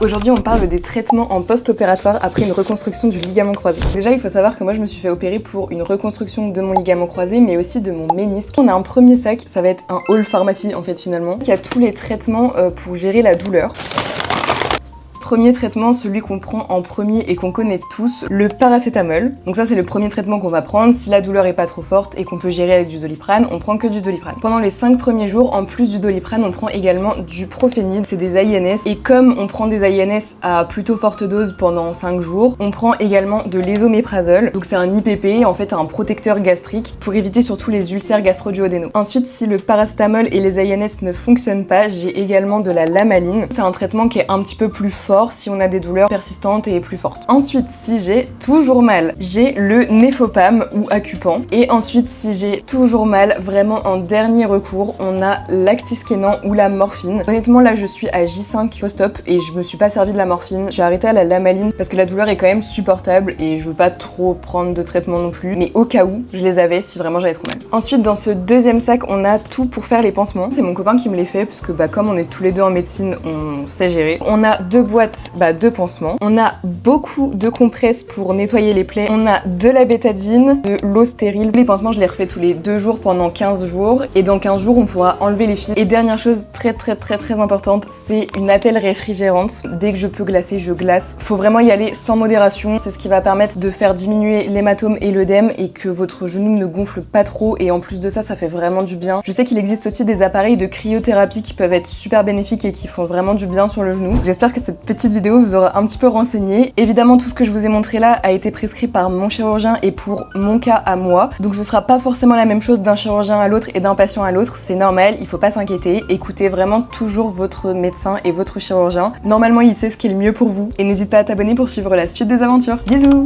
Aujourd'hui on parle des traitements en post-opératoire après une reconstruction du ligament croisé. Déjà il faut savoir que moi je me suis fait opérer pour une reconstruction de mon ligament croisé mais aussi de mon ménisque. On a un premier sac, ça va être un haul pharmacie en fait finalement, qui a tous les traitements pour gérer la douleur. Premier traitement, celui qu'on prend en premier et qu'on connaît tous, le paracétamol. Donc ça c'est le premier traitement qu'on va prendre si la douleur est pas trop forte et qu'on peut gérer avec du Doliprane, on prend que du Doliprane. Pendant les 5 premiers jours, en plus du Doliprane, on prend également du Profénil, c'est des INS, et comme on prend des INS à plutôt forte dose pendant 5 jours, on prend également de l'ésoméprazole, donc c'est un IPP, en fait un protecteur gastrique pour éviter surtout les ulcères gastro-duodénaux. Ensuite, si le paracétamol et les INS ne fonctionnent pas, j'ai également de la lamaline, c'est un traitement qui est un petit peu plus fort si on a des douleurs persistantes et plus fortes. Ensuite, si j'ai toujours mal, j'ai le Nefopam ou Accupan. Et ensuite, si j'ai toujours mal, vraiment en dernier recours, on a l'Actiskénan ou la morphine. Honnêtement, là, je suis à J5 post-op et je me suis pas servi de la morphine. Je suis arrêtée à la lamaline parce que la douleur est quand même supportable et je veux pas trop prendre de traitement non plus. Mais au cas où, je les avais si vraiment j'avais trop mal. Ensuite, dans ce deuxième sac, on a tout pour faire les pansements. C'est mon copain qui me les fait parce que comme on est tous les deux en médecine, on sait gérer. On a 2 boîtes de pansements. On a beaucoup de compresses pour nettoyer les plaies. On a de la bétadine, de l'eau stérile. Les pansements, je les refais tous les 2 jours pendant 15 jours. Et dans 15 jours, on pourra enlever les fils. Et dernière chose très importante, c'est une attelle réfrigérante. Dès que je peux glacer, je glace. Faut vraiment y aller sans modération. C'est ce qui va permettre de faire diminuer l'hématome et l'œdème et que votre genou ne gonfle pas trop. Et en plus de ça, ça fait vraiment du bien. Je sais qu'il existe aussi des appareils de cryothérapie qui peuvent être super bénéfiques et qui font vraiment du bien sur le genou. J'espère que cette petite vidéo vous aura un petit peu renseigné. Évidemment, tout ce que je vous ai montré là a été prescrit par mon chirurgien et pour mon cas à moi. Donc ce sera pas forcément la même chose d'un chirurgien à l'autre et d'un patient à l'autre. C'est normal, il faut pas s'inquiéter. Écoutez vraiment toujours votre médecin et votre chirurgien. Normalement, il sait ce qui est le mieux pour vous. Et n'hésite pas à t'abonner pour suivre la suite des aventures. Bisous!